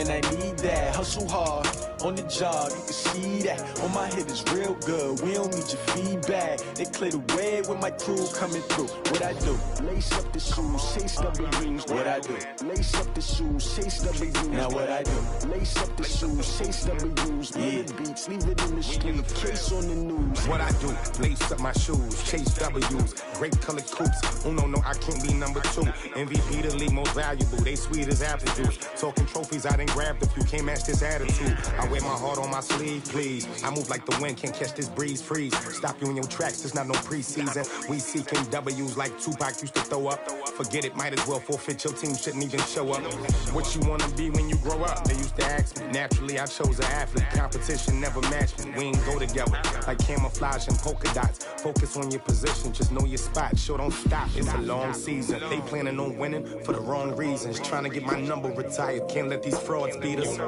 man, I need that. Hustle hard, on the job, you can see that. On my head is real good, we don't need your feedback. They clear the way with my crew coming through. What I do? Lace up the shoes, chase W's. What I do? Lace up the shoes, chase W's. Now what I do? Lace up the shoes, chase W's. Yeah. Beats, leave it in the street, case on the news. What I do? Lace up my shoes, chase W's. Great colored coops. Oh no, I can't be number 2. MVP the league most valuable. They sweet as apple juice. Talking trophies, I done grabbed a few. Can't match this attitude. I wear my heart on my sleeve, please. I move like the wind, can't catch this breeze, freeze. Stop you in your tracks, it's not no preseason. We seeking W's like Tupac used to throw up. Forget it, might as well forfeit. Your team shouldn't even show up. What you wanna be when you grow up? They used to ask me. Naturally, I chose an athlete. Competition never matched me. We ain't go together like camouflage and polka dots. Focus on your position, just know your spot. Sure, don't stop. It's a long season. They planning on winning for the wrong reasons. Trying to get my number retired. Can't let these frauds beat us.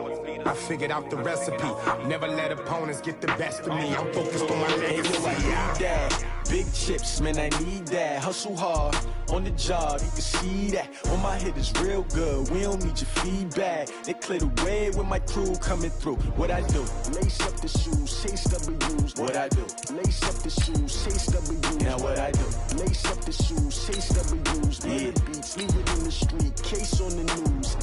I figured out the recipe. Never let opponents get the best of me. I'm focused on my legacy. Big chips, man, I need that. Hustle hard, on the job, you can see that. On my head is real good, we don't need your feedback. They clear the way with my crew coming through. What I do? Lace up the shoes, chase W's. What I do? Lace up the shoes, chase W's. Now what I do? Lace up the shoes, chase W's. Yeah. Beats, leave it in the street, case on the news.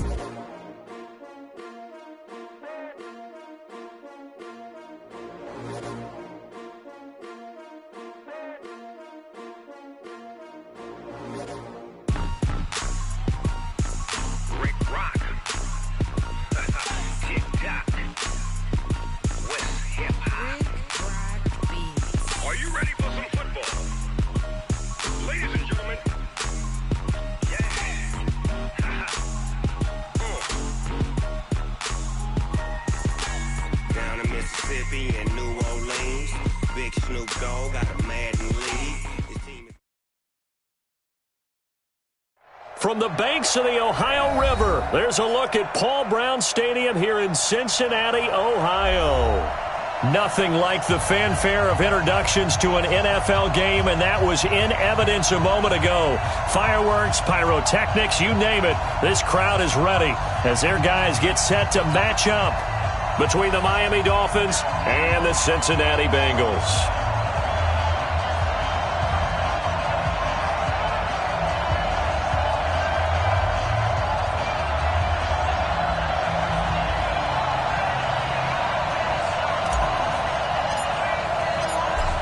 And New Orleans, Big Snoop Dogg got a Madden lead. From the banks of the Ohio River, there's a look at Paul Brown Stadium here in Cincinnati, Ohio. Nothing like the fanfare of introductions to an NFL game, and that was in evidence a moment ago. Fireworks, pyrotechnics, you name it. This crowd is ready as their guys get set to match up between the Miami Dolphins and the Cincinnati Bengals.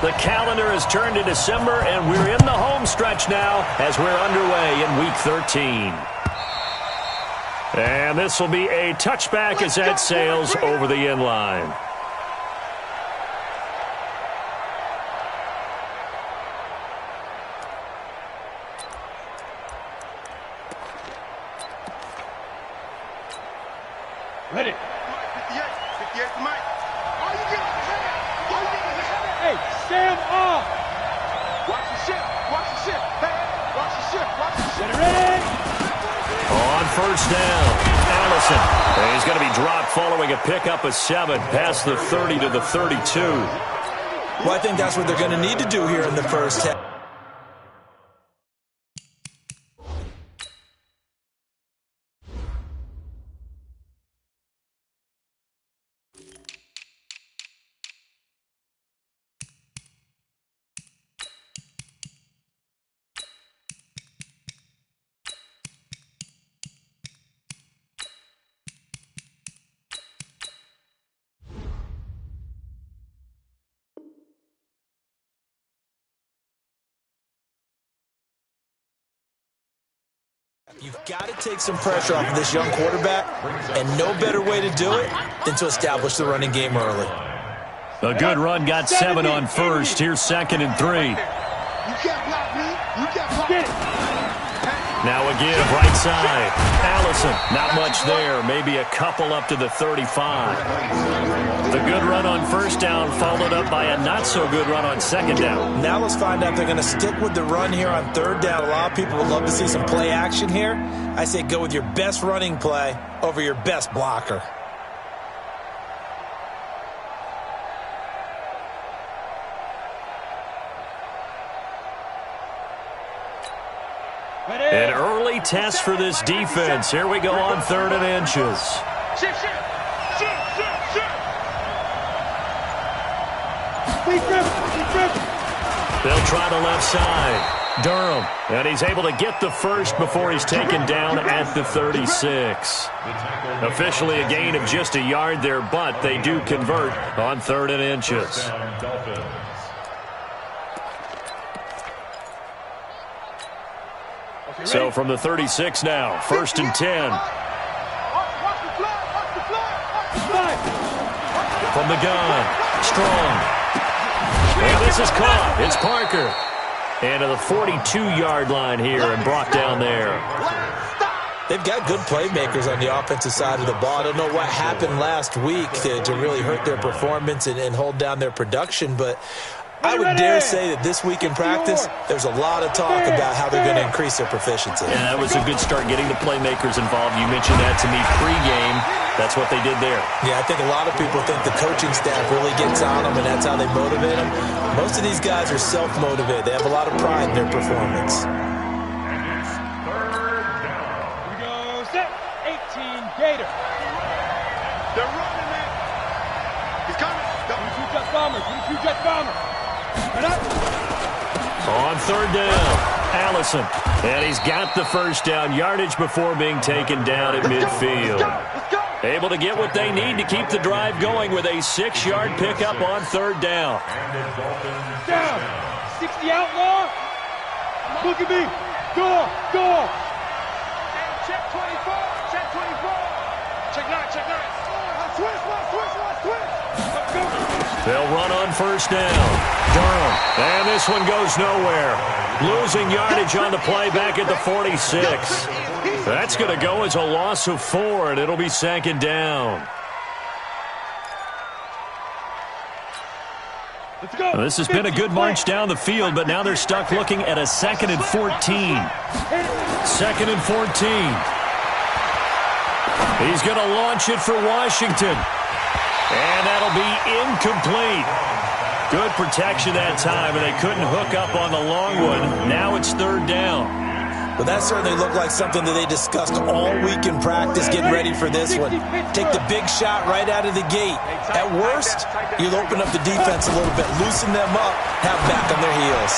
The calendar has turned to December, and we're in the home stretch now as we're underway in Week 13. And this will be a touchback as that sails over the end line. Ready. 58 Mike. Hey, stand off. Watch the ship. Watch the ship. Hey, watch the ship. Watch the ship. Get ready. On first down, Allison. And he's going to be dropped following a pickup of 7 past the 30 to the 32. Well, I think that's what they're going to need to do here in the first half. You've got to take some pressure off of this young quarterback, and no better way to do it than to establish the running game early. A good run got 7 on first. Here's 2nd and 3. You can't block me. You can't block me. Now again, right side. Allison, not much there. Maybe a couple up to the 35. The good run on first down followed up by a not-so-good run on 2nd down. Now let's find out if they're going to stick with the run here on 3rd down. A lot of people would love to see some play action here. I say go with your best running play over your best blocker. An early test for this defense. Here we go on 3rd and inches. Shift. try the left side. Durham, and he's able to get the first before he's taken down at the 36. Officially a gain of just a yard there, but they do convert on 3rd and inches. So from the 36 now, 1st and 10. From the gun, Strong. And this is caught. It's Parker. And to the 42-yard line here and brought down there. They've got good playmakers on the offensive side of the ball. I don't know what happened last week to really hurt their performance and hold down their production, but I would dare say that this week in practice, there's a lot of talk about how they're going to increase their proficiency. Yeah, that was a good start getting the playmakers involved. You mentioned that to me pregame. That's what they did there. Yeah, I think a lot of people think the coaching staff really gets on them, and that's how they motivate them. Most of these guys are self-motivated. They have a lot of pride in their performance. Here we go, set, 18, Gator. They're running it. He's coming. 22 Jet Bombers, 22 Jet Bombers. On 3rd down, Allison. And he's got the first down, yardage before being taken down at midfield. Able to get what they need to keep the drive going with a 6-yard pickup on 3rd down. Down. 60 outlaw. Look at me. Go. Check 24. Check 24. Check 9. Check 9. Switch. They'll run on 1st down. Durham. And this one goes nowhere. Losing yardage on the play back at the 46. That's going to go as a loss of 4, and it'll be 2nd down. Let's go. This has been a good march down the field, but now they're stuck looking at a 2nd and 14. 2nd and 14. He's going to launch it for Washington. And that'll be incomplete. Good protection that time, and they couldn't hook up on the long one. Now it's 3rd down. But that certainly looked like something that they discussed all week in practice, getting ready for this one. Take the big shot right out of the gate. At worst, you'll open up the defense a little bit, loosen them up, have back on their heels.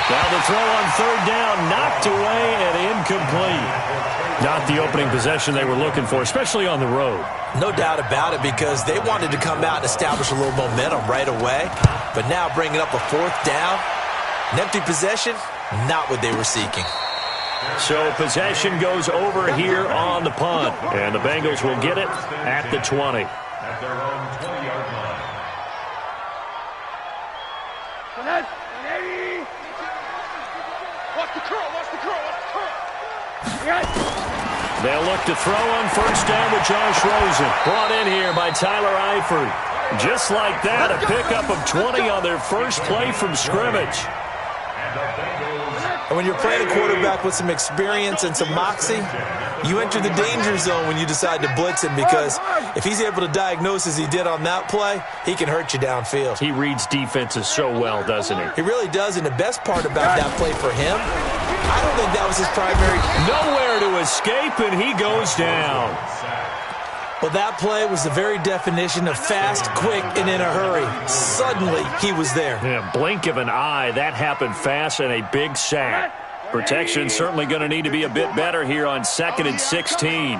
Now the throw on 3rd down, knocked away and incomplete. Not the opening possession they were looking for, especially on the road. No doubt about it, because they wanted to come out and establish a little momentum right away. But now bringing up a 4th down, an empty possession, not what they were seeking. So possession goes over here on the punt, and the Bengals will get it at the 20. At their own 20-yard line. Watch the curl. They'll look to throw on 1st down with Josh Rosen. Brought in here by Tyler Eifert. Just like that, a pickup of 20 on their first play from scrimmage. And when you're playing a quarterback with some experience and some moxie, you enter the danger zone when you decide to blitz him, because if he's able to diagnose as he did on that play, he can hurt you downfield. He reads defenses so well, doesn't he? He really does, and the best part about that play for him, I don't think that was his primary. Nowhere to escape, and he goes down. Well, that play was the very definition of fast, quick, and in a hurry. Suddenly, he was there. Yeah, blink of an eye. That happened fast, and a big sack. Protection certainly going to need to be a bit better here on 2nd and 16.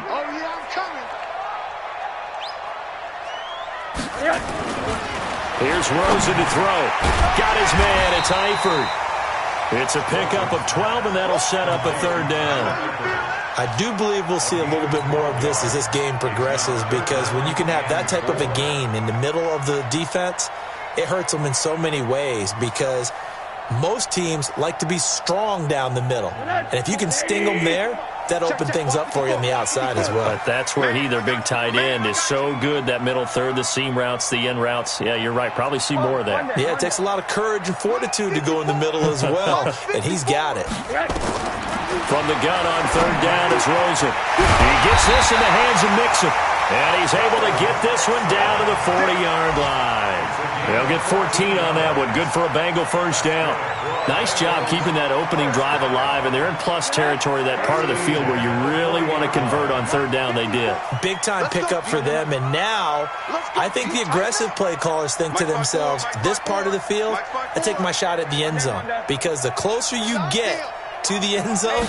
Here's Rosen to throw. Got his man. It's Eifert. It's a pickup of 12, and that'll set up a 3rd down. I do believe we'll see a little bit more of this as this game progresses, because when you can have that type of a gain in the middle of the defense, it hurts them in so many ways, because most teams like to be strong down the middle. And if you can sting them there, that opens things up for you on the outside as well. But that's where their big tight end, is so good, that middle third, the seam routes, the in routes. Yeah, you're right. Probably see more of that. Yeah, it takes a lot of courage and fortitude to go in the middle as well, and he's got it. From the gun on 3rd down is Rosen. He gets this in the hands of Mixon. And he's able to get this one down to the 40-yard line. They'll get 14 on that one. Good for a Bengal first down. Nice job keeping that opening drive alive, and they're in plus territory, that part of the field where you really want to convert on third down. They did. Big-time pickup for them, and now I think the aggressive play callers think to themselves, this part of the field, I take my shot at the end zone, because the closer you get to the end zone,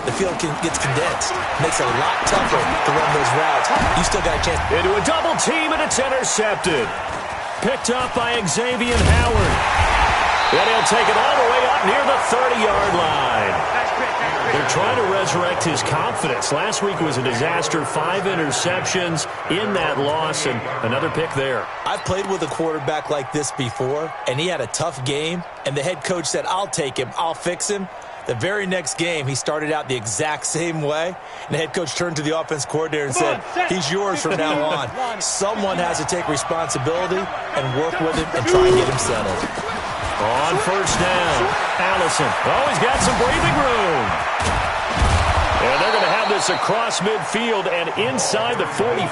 the field gets condensed. Makes it a lot tougher to run those routes. You still got a chance. Into a double team, and it's intercepted. Picked up by Xavier Howard. And he'll take it all the way up near the 30-yard line. They're trying to resurrect his confidence. Last week was a disaster. 5 interceptions in that loss, and another pick there. I've played with a quarterback like this before, and he had a tough game, and the head coach said, I'll take him, I'll fix him. The very next game, he started out the exact same way, and the head coach turned to the offense coordinator and said, he's yours from now on. Someone has to take responsibility and work with him and try and get him settled. On first down, Allison. Oh, he's got some breathing room. And they're going to have this across midfield and inside the 45.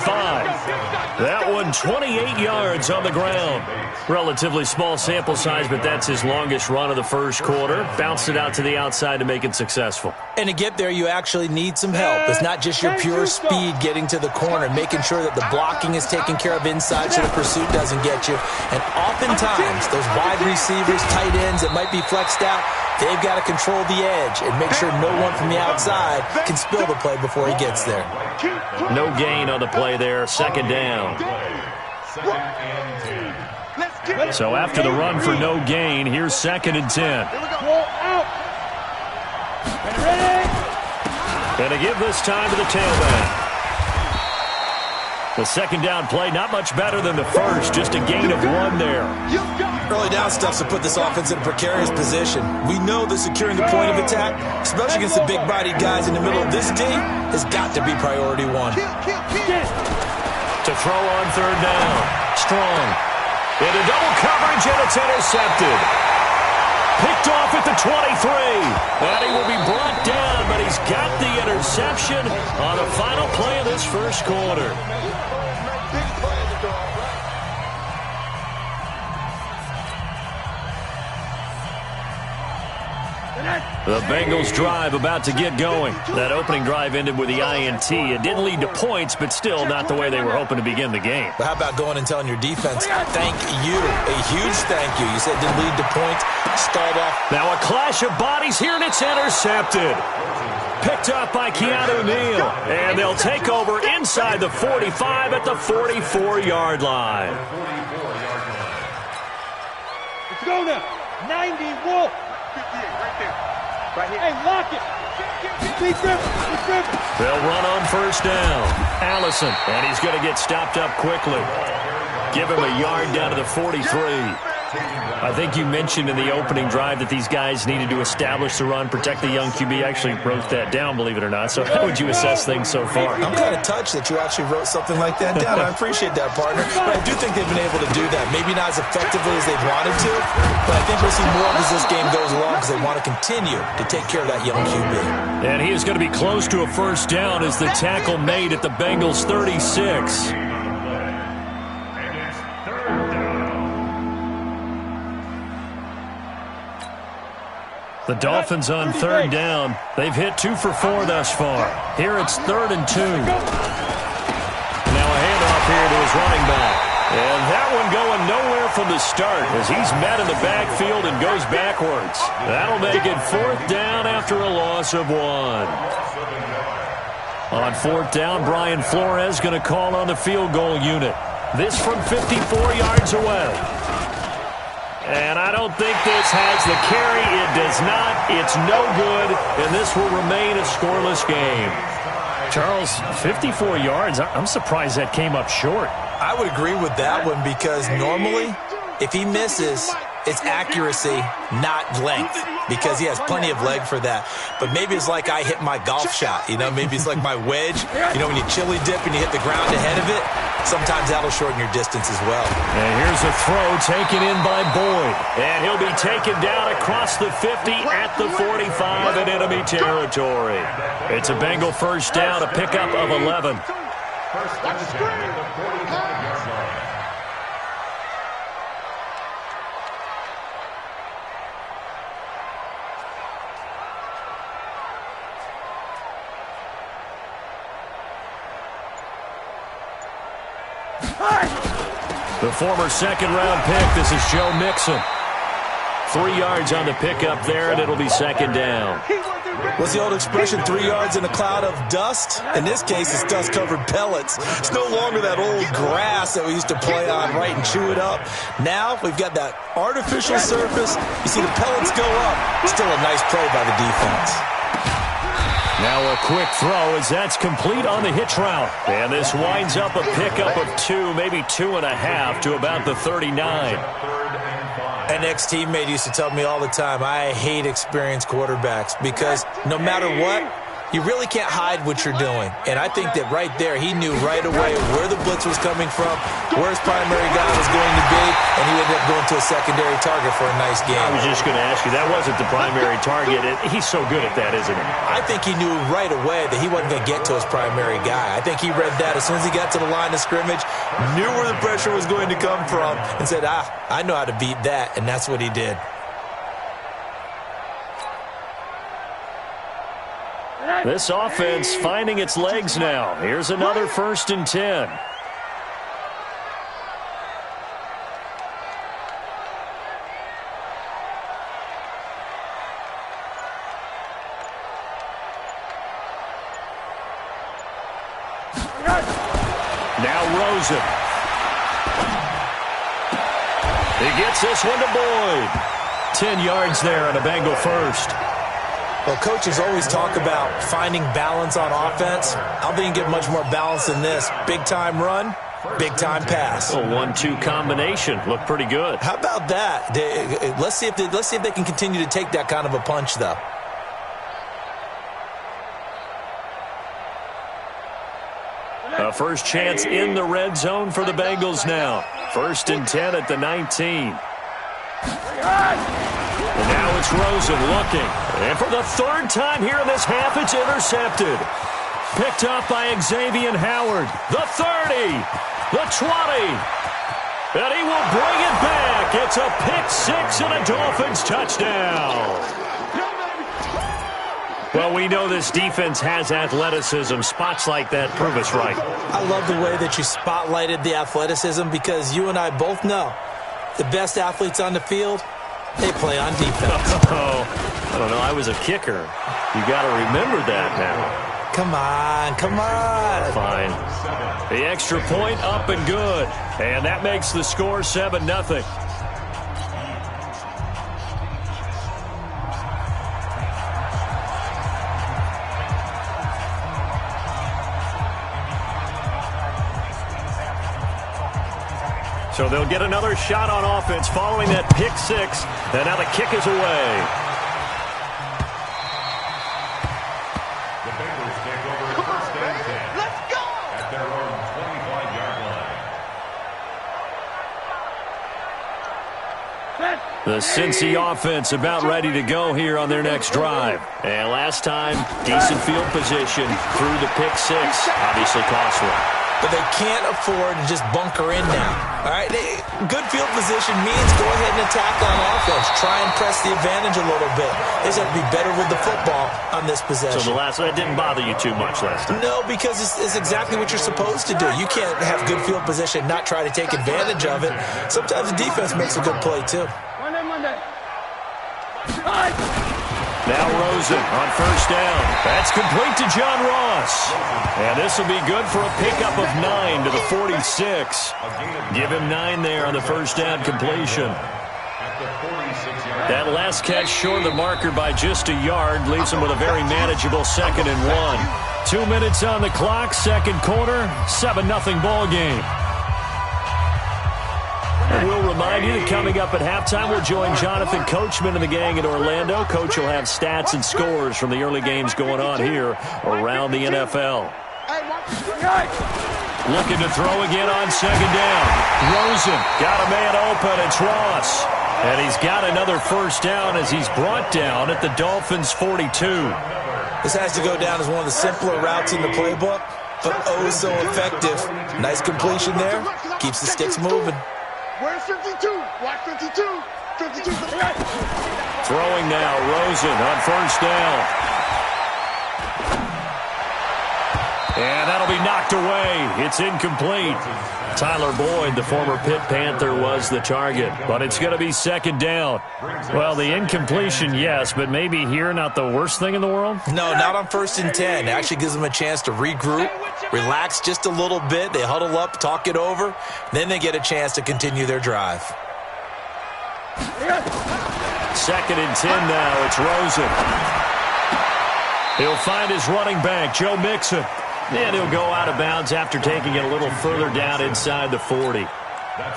That one 28 yards on the ground. Relatively small sample size, but that's his longest run of the first quarter. Bounced it out to the outside to make it successful. And to get there, you actually need some help. It's not just your pure speed getting to the corner, making sure that the blocking is taken care of inside so the pursuit doesn't get you. And oftentimes, those wide receivers, tight ends that might be flexed out, they've got to control the edge and make sure no one from the outside can spill the play before he gets there. No gain on the play there. Second down. So after the run for no gain, here's 2nd and 10. And to give this time to the tailback. The second down play, not much better than the first, just a gain of 1 there. Early down stuff's to put this offense in a precarious position. We know that securing the point of attack, especially against the big-bodied guys in the middle of this team, has got to be priority 1. To throw on third down. Strong. Into double coverage, and it's intercepted. Picked off at the 23. And he will be brought down, but he's got the interception on the final play of this first quarter. The Bengals drive about to get going. That opening drive ended with the INT. It didn't lead to points, but still not the way they were hoping to begin the game. But how about going and telling your defense, thank you, a huge thank you. You said it didn't lead to points, stalled off. Now a clash of bodies here, and it's intercepted. Picked up by Keanu Neal. And they'll take over inside the 45 at the 44-yard line. Let's go now. 90 Wolf. 58 right there. Right here. Hey, lock it. They'll run on first down. Allison, and he's going to get stopped up quickly. Give him a yard down to the 43. I think you mentioned in the opening drive that these guys needed to establish the run, protect the young QB. I actually wrote that down, believe it or not. So how would you assess things so far? I'm kind of touched that you actually wrote something like that down. I appreciate that, partner. But I do think they've been able to do that. Maybe not as effectively as they've wanted to, but I think we'll see more as this game goes along because they want to continue to take care of that young QB. And he is going to be close to a first down as the tackle made at the Bengals 36. The Dolphins on third down. They've hit 2 for 4 thus far. Here it's 3rd and 2. Now a handoff here to his running back. And that one going nowhere from the start as he's met in the backfield and goes backwards. That'll make it 4th down after a loss of 1. On 4th down, Brian Flores going to call on the field goal unit. This from 54 yards away. And I don't think this has the carry. It does not. It's no good. And this will remain a scoreless game. Charles, 54 yards. I'm surprised that came up short. I would agree with that one because normally if he misses, it's accuracy, not length, because he has plenty of leg for that. But maybe it's like I hit my golf shot, you know, maybe it's like my wedge. You know, when you chili dip and you hit the ground ahead of it, sometimes that'll shorten your distance as well. And here's a throw taken in by Boyd. And he'll be taken down across the 50 at the 45 in enemy territory. It's a Bengal first down, a pickup of 11. First down at the 45-yard line. The former second-round pick, this is Joe Mixon. 3 yards on the pickup there, and it'll be second down. What's the old expression, 3 yards in a cloud of dust? In this case, it's dust-covered pellets. It's no longer that old grass that we used to play on, right, and chew it up. Now we've got that artificial surface. You see the pellets go up. Still a nice play by the defense. Now a quick throw as that's complete on the hitch route. And this winds up a pickup of 2, maybe 2.5 to about the 39. An ex-teammate used to tell me all the time, I hate experienced quarterbacks because no matter what, you really can't hide what you're doing. And I think that right there, he knew right away where the blitz was coming from, where his primary guy was going to be, and he ended up going to a secondary target for a nice game. I was just going to ask you, that wasn't the primary target. He's so good at that, isn't he? I think he knew right away that he wasn't going to get to his primary guy. I think he read that as soon as he got to the line of scrimmage, knew where the pressure was going to come from, and said, I know how to beat that, and that's what he did. This offense finding its legs now. Here's another 1st and 10. Now Rosen. He gets this one to Boyd. 10 yards there on a Bengal first. Well, coaches always talk about finding balance on offense. I don't think you can get much more balance than this. Big-time run, big-time pass. A 1-2 combination. Looked pretty good. How about that? Let's see if they can continue to take that kind of a punch, though. A first chance in the red zone for the Bengals now. 1st and 10 at the 19. And now it's Rosen looking. And for the 3rd time here in this half, it's intercepted. Picked up by Xavier Howard. The 30. The 20. And he will bring it back. It's a pick-6 and a Dolphins touchdown. Well, we know this defense has athleticism. Spots like that prove us right. I love the way that you spotlighted the athleticism because you and I both know the best athletes on the field, they play on defense. I don't know. I was a kicker. You got to remember that now. Come on. Fine. The extra point up and good. And that makes the score 7-0. So they'll get another shot on offense following that pick-6. And now the kick is away. The Bengals take over first and 10. Let's go! At their own 25-yard line. The Cincy offense about ready to go here on their next drive. And last time, decent field position through the pick-6. Obviously costly. But they can't afford to just bunker in now. All right, good field position means go ahead and attack on offense. Try and press the advantage a little bit. They just have to be better with the football on this possession. So the last one, it didn't bother you too much last time? No, because it's exactly what you're supposed to do. You can't have good field position, not try to take advantage of it. Sometimes the defense makes a good play, too. Now Rosen on first down. That's complete to John Ross. And this will be good for a pickup of 9 to the 46. Give him 9 there on the first down completion. That last catch short of the marker by just a yard leaves him with a very manageable 2nd and 1. 2 minutes on the clock, second quarter, 7-0 ball game. And we'll remind you that coming up at halftime, we'll join Jonathan Coachman and the gang in Orlando. Coach will have stats and scores from the early games going on here around the NFL. Looking to throw again on second down. Rosen got a man open. It's Ross. And he's got another first down as he's brought down at the Dolphins' 42. This has to go down as one of the simpler routes in the playbook. but oh so effective. Nice completion there. Keeps the sticks moving. Where's 52? Watch 52. 52. Throwing now, Rosen on first down. And that'll be knocked away. It's incomplete. Tyler Boyd, the former Pitt Panther, was the target, but it's going to be second down. Well, the incompletion, yes, but maybe here not the worst thing in the world? No, not on 1st and 10. It actually gives them a chance to regroup, relax just a little bit. They huddle up, talk it over, then they get a chance to continue their drive. 2nd and 10 now. It's Rosen. He'll find his running back, Joe Mixon. And he'll go out of bounds after taking it a little further down inside the 40.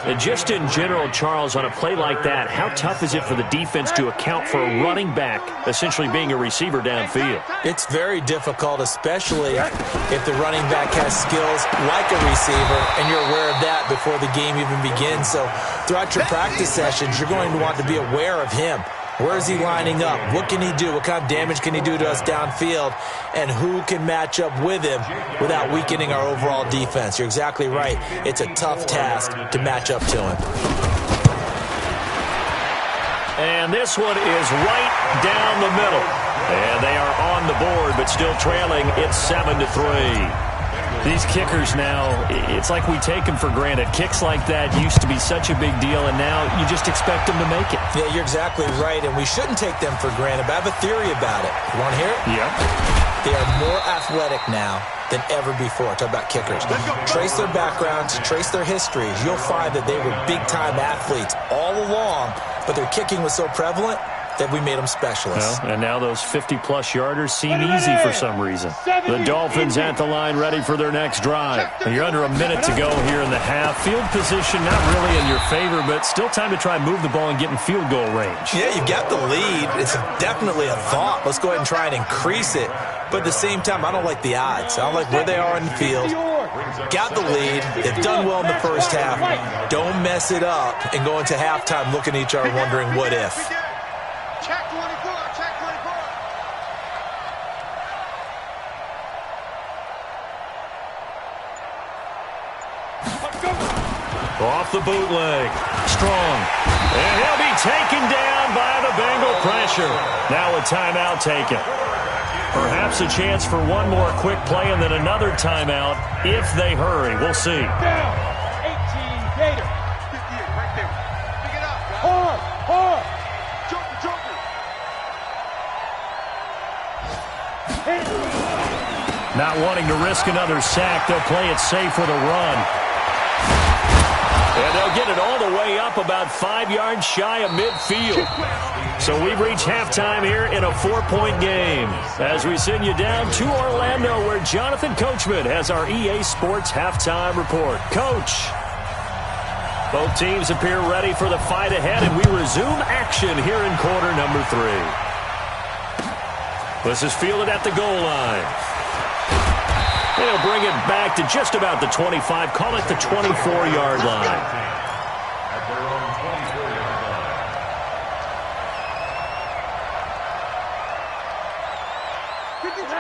And just in general, Charles, on a play like that, how tough is it for the defense to account for a running back essentially being a receiver downfield? It's very difficult, especially if the running back has skills like a receiver, and you're aware of that before the game even begins. So throughout your practice sessions, you're going to want to be aware of him. Where is he lining up? What can he do? What kind of damage can he do to us downfield? And who can match up with him without weakening our overall defense? You're exactly right. It's a tough task to match up to him. And this one is right down the middle. And they are on the board, but still trailing. It's 7-3. These kickers now, it's like we take them for granted. Kicks like that used to be such a big deal, and now you just expect them to make it. Yeah, you're exactly right, and we shouldn't take them for granted, but I have a theory about it. You want to hear it? Yep. They are more athletic now than ever before. Talk about kickers. Trace their backgrounds, trace their histories. You'll find that they were big-time athletes all along, but their kicking was so prevalent that we made them specialists. Well, and now those 50-plus yarders seem easy for some reason. The Dolphins at the line ready for their next drive. And you're under a minute to go here in the half. Field position not really in your favor, but still time to try and move the ball and get in field goal range. Yeah, you've got the lead. It's definitely a thought. Let's go ahead and try and increase it. But at the same time, I don't like the odds. I don't like where they are in the field. Got the lead. They've done well in the first half. Don't mess it up and go into halftime looking at each other wondering what if. Check 24. Check 24. Off the bootleg. Strong. And he'll be taken down by the Bengal pressure. Now a timeout taken. Perhaps a chance for one more quick play and then another timeout if they hurry. We'll see. Down. 18 Gator. 58 right there. Pick it up. Hard. Hard. Joker. Not wanting to risk another sack, they'll play it safe with a run. And they'll get it all the way up about 5 yards shy of midfield. So we've reached halftime here in a 4-point game. As we send you down to Orlando, where Jonathan Coachman has our EA Sports halftime report. Coach. Both teams appear ready for the fight ahead, and we resume action here in quarter number 3. This is fielded at the goal line. And he'll bring it back to just about the 25. Call it the 24-yard line.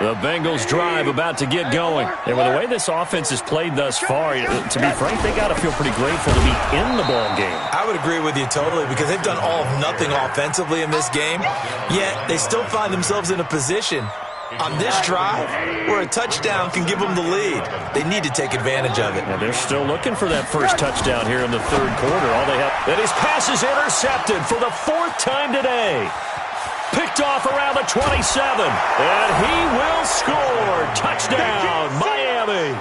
The Bengals drive about to get going. And with the way this offense has played thus far, to be frank, they got to feel pretty grateful to be in the ball game. I would agree with you totally because they've done all of nothing offensively in this game, yet they still find themselves in a position on this drive where a touchdown can give them the lead. They need to take advantage of it. And they're still looking for that first touchdown here in the third quarter. All they have, and his pass is intercepted for the 4th time today. Picked off around the 27, and he will score. Touchdown, Miami.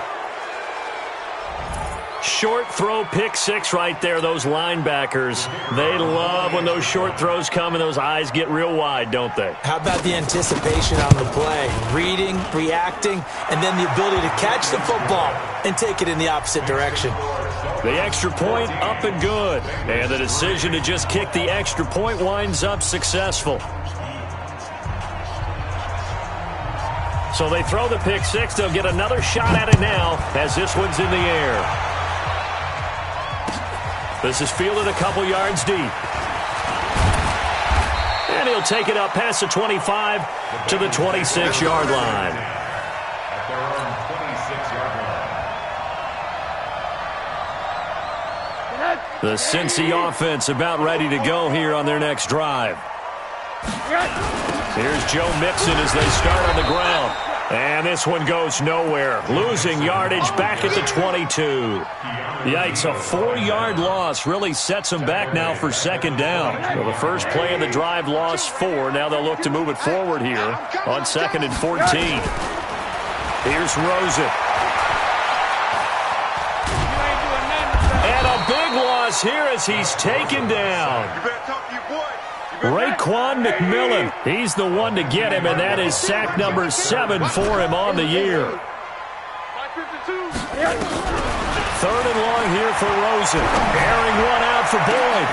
Short throw, pick 6 right there. Those linebackers, they love when those short throws come and those eyes get real wide, don't they? How about the anticipation on the play? Reading, reacting, and then the ability to catch the football and take it in the opposite direction. The extra point up and good. And the decision to just kick the extra point winds up successful. So they throw the pick 6. They'll get another shot at it now as this one's in the air. This is fielded a couple yards deep. And he'll take it up past the 25 to the 26-yard line. At their own 26-yard line. The Cincy offense about ready to go here on their next drive. Here's Joe Mixon as they start on the ground. And this one goes nowhere. Losing yardage back at the 22. Yikes, a 4-yard loss really sets them back now for second down. Well, the first play of the drive lost 4. Now they'll look to move it forward here on 2nd and 14. Here's Rosen. And a big loss here as he's taken down. Raekwon McMillan, he's the one to get him, and that is sack number 7 for him on the year. 3rd and long here for Rosen. Airing one out for Boyd.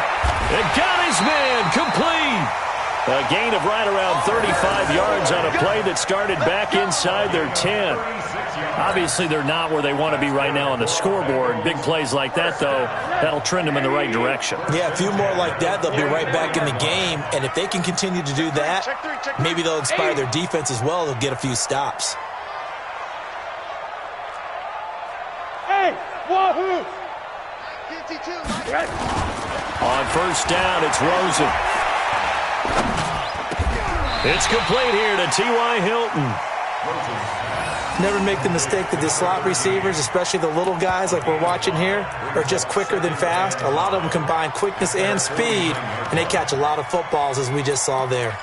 It got his man complete. A gain of right around 35 yards on a play that started back inside their 10. Obviously, they're not where they want to be right now on the scoreboard. Big plays like that, though, that'll trend them in the right direction. Yeah, a few more like that, they'll be right back in the game. And if they can continue to do that, maybe they'll inspire their defense as well. They'll get a few stops. Hey, wahoo! On first down, it's Rosen. It's complete here to T.Y. Hilton. Never make the mistake that the slot receivers, especially the little guys like we're watching here, are just quicker than fast. A lot of them combine quickness and speed, and they catch a lot of footballs, as we just saw there.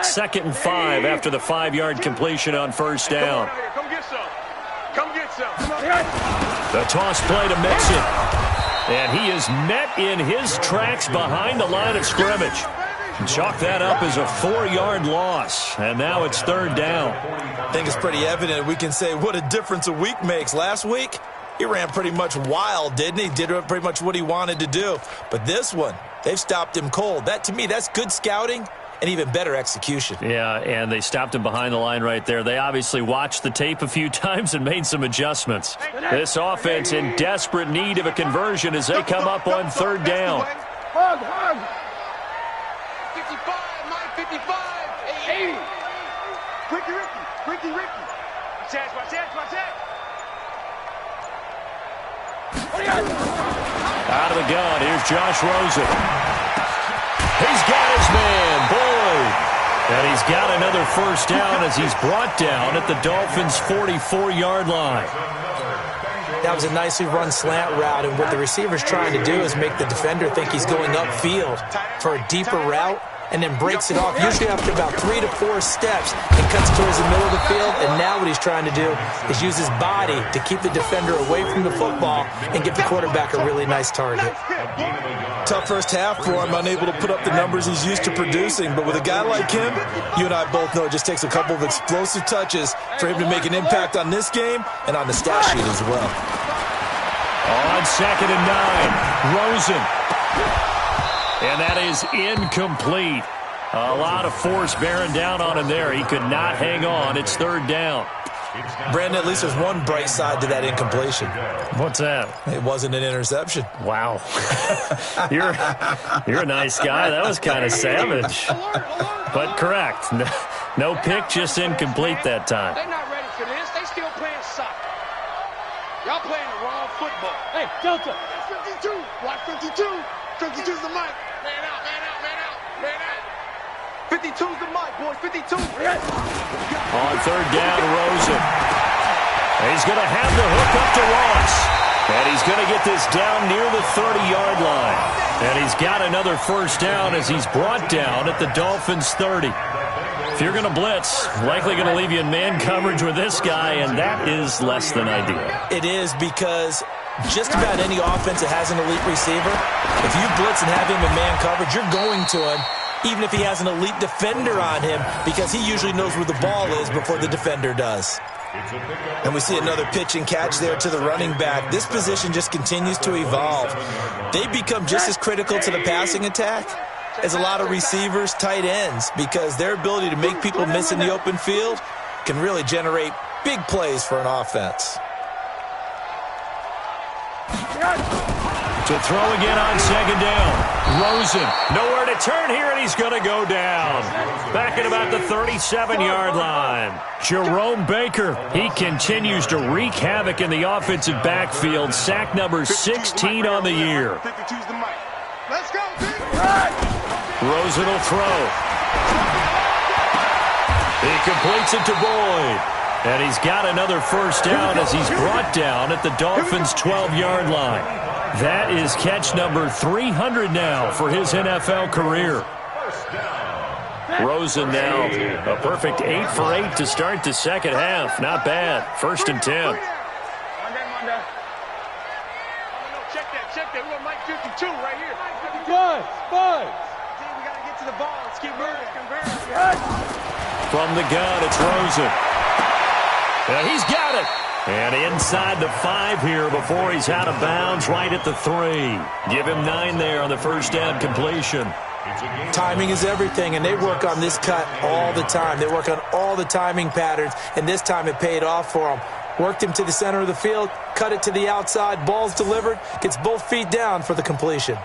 Second and 5 after the 5-yard completion on first down. Come get some. Come get some. The toss play to Mixon. And he is met in his tracks behind the line of scrimmage. Chalk that up as a 4-yard loss. And now it's 3rd down. I think it's pretty evident. We can say what a difference a week makes. Last week, he ran pretty much wild, didn't he? Did pretty much what he wanted to do. But this one, they've stopped him cold. That, to me, that's good scouting and even better execution. Yeah, and they stopped him behind the line right there. They obviously watched the tape a few times and made some adjustments. This offense in desperate need of a conversion as they come up on 3rd down. Hug, hug. 55, Mike, 55. 80. Ricky. Watch that. Out of the gun, here's Josh Rosen. He's got his man, Boyd. And he's got another first down as he's brought down at the Dolphins' 44-yard line. That was a nicely run slant route, and what the receiver's trying to do is make the defender think he's going upfield for a deeper route, and then breaks it off, usually after about 3 to 4 steps, and cuts towards the middle of the field. And now what he's trying to do is use his body to keep the defender away from the football and give the quarterback a really nice target. Tough first half for him, unable to put up the numbers he's used to producing. But with a guy like him, you and I both know it just takes a couple of explosive touches for him to make an impact on this game and on the stat sheet as well. On 2nd and 9, Rosen. And that is incomplete. A lot of force bearing down on him there. He could not hang on. It's 3rd down. Brandon, at least there's one bright side to that incompletion. What's that? It wasn't an interception. Wow. You're a nice guy. That was kind of savage. But correct. No pick, just incomplete that time. They're not ready for this. They still playing soccer. Y'all playing the wrong football. Hey, Delta. 52. Watch 52. 52's the mic. Man out. 52's the mic, boys. 52. On 3rd down, Rosen. He's going to have the hook up to Ross. And he's going to get this down near the 30-yard line. And he's got another first down as he's brought down at the Dolphins' 30. If you're going to blitz, likely going to leave you in man coverage with this guy, and that is less than ideal. It is, because just about any offense that has an elite receiver, if you blitz and have him in man coverage, you're going to him, even if he has an elite defender on him, because he usually knows where the ball is before the defender does. And we see another pitch and catch there to the running back. This position just continues to evolve. They become just as critical to the passing attack as a lot of receivers, tight ends, because their ability to make people miss in the open field can really generate big plays for an offense. To throw again on second down. Rosen, nowhere to turn here, and he's going to go down. Back at about the 37-yard line. Jerome Baker, he continues to wreak havoc in the offensive backfield. Sack number 16 on the year. Let's go, Rosen will throw. He completes it to Boyd. And he's got another first down as he's brought down at the Dolphins' 12-yard line. That is catch number 300 now for his NFL career. Rosen now a perfect 8 for 8 to start the second half. Not bad. 1st and 10. Check that. We got Mike 52 right here. Buzz. We got to get to the ball. Let's keep moving. From the gun, it's Rosen. He's got it. And inside the 5 here before he's out of bounds right at the 3. Give him 9 there on the first down completion. Timing is everything, and they work on this cut all the time. They work on all the timing patterns, and this time it paid off for him. Worked him to the center of the field, cut it to the outside, ball's delivered, gets both feet down for the completion.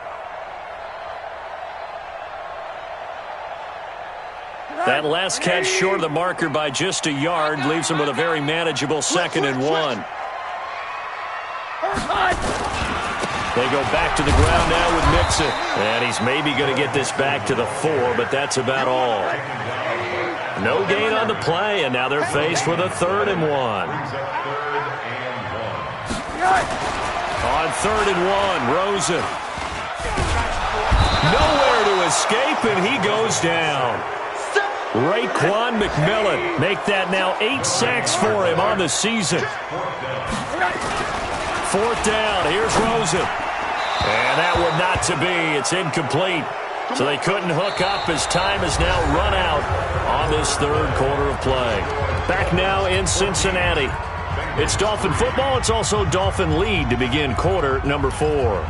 That last catch short of the marker by just a yard leaves him with a very manageable 2nd and 1. They go back to the ground now with Mixon. And he's maybe going to get this back to the 4, but that's about all. No gain on the play, and now they're faced with a 3rd and 1. On 3rd and 1, Rosen. Nowhere to escape, and he goes down. Raekwon McMillan make that now 8 sacks for him on the season. 4th down, here's Rosen. And that one not to be. It's incomplete. So they couldn't hook up as time has now run out on this 3rd quarter of play. Back now in Cincinnati. It's Dolphin football. It's also Dolphin lead to begin quarter number 4.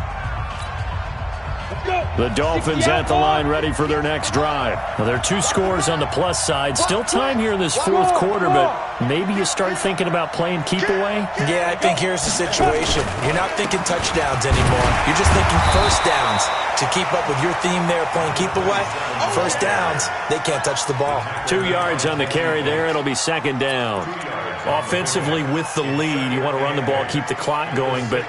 The Dolphins at the line ready for their next drive. Now, there are 2 scores on the plus side. Still time here in this 4th quarter, but maybe you start thinking about playing keep away? Yeah, I think here's the situation. You're not thinking touchdowns anymore. You're just thinking first downs. To keep up with your theme there, playing keep away, first downs, they can't touch the ball. 2 yards on the carry there. It'll be 2nd down. Offensively with the lead, you want to run the ball, keep the clock going, but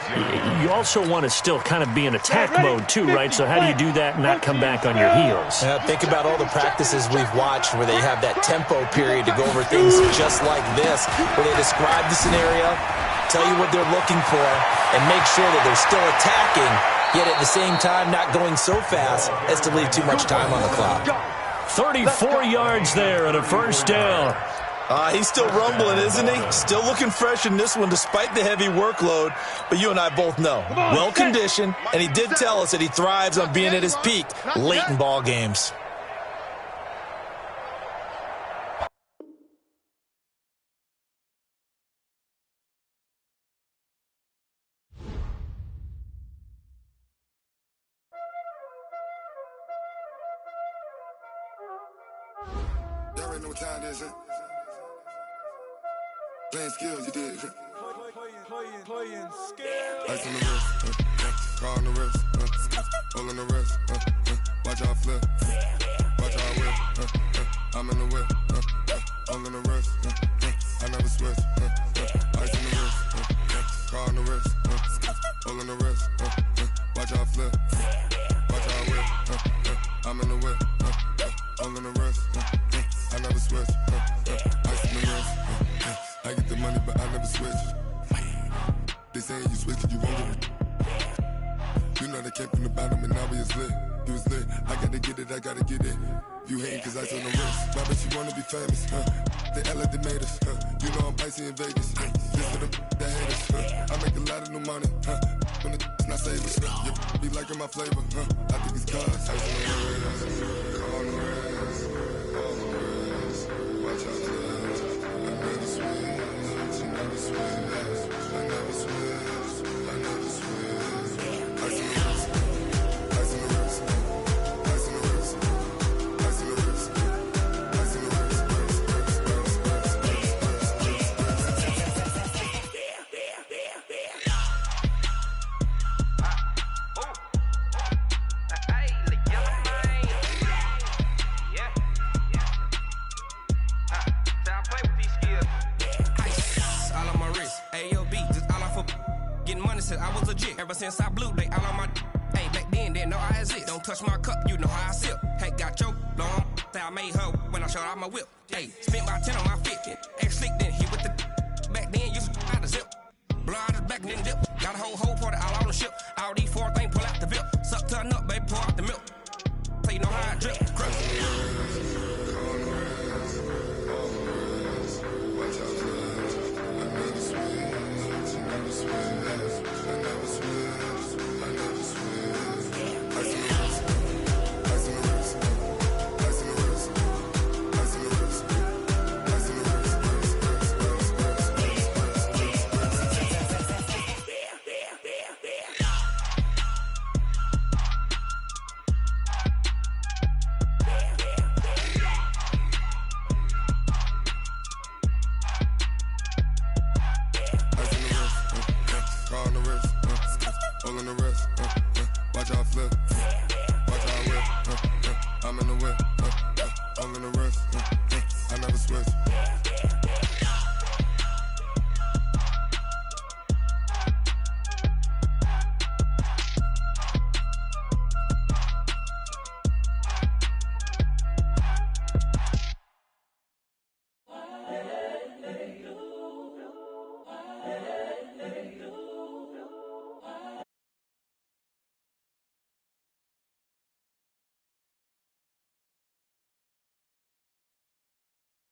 you also want to still kind of be in attack mode too, right? So how do you do that and not come back on your heels? Think about all the practices we've watched where they have that tempo period to go over things just like this, where they describe the scenario, tell you what they're looking for, and make sure that they're still attacking, yet at the same time not going so fast as to leave too much time on the clock. 34 yards there and a first down. He's still rumbling, isn't he? Still looking fresh in this one despite the heavy workload. But you and I both know, well-conditioned, and he did tell us that he thrives on being at his peak late in ball games. Y'all already know what time it is, huh? Playing skills, you did. Playing skills. Ice on the wrist, car on the wrist, hole in the wrist, watch out flip, watch out whip, I'm in the whip, hole in the wrist, I never switch, ice on the wrist, car on the wrist, hole in the wrist, watch out flip, watch out whip, I'm in the whip, hole in the wrist, I never switch, ice on the wrist, I get the money but I never switch. They saying you switch it, you won't get it. You know they came from the bottom and now we is lit. You was lit, I gotta get it, I gotta get it. You hating cause ice on the wrist. Why bet you wanna be famous, They Ella they made us, You know I'm icy in Vegas, This for the that hate us, I make a lot of new money, When it's not savers, You be liking my flavor, I think it's cause ice on the wrist, on the wrist, on the wrist. Watch out, I never switch, I never switch. I never switch, I never switch. Ice in the wrist, ice in the wrist, ice in the wrist, ice in the wrist, ice in the wrist. getting money since I was legit. Ever since I blew, they all on my hey, back then, didn't know I exist. Don't touch my cup, you know how I sip. Hey, got your long, say I made her when I showed out my whip. Hey, spent about 10 on my fit. Ex-slick, then hit with the back then, used to out the zip. Blow out his back, then dip. Got a whole party all on the ship. All these 4 things, pull out the VIP. Suck to a nut, baby, pour out the milk. So you know how I drip. Watch out flip.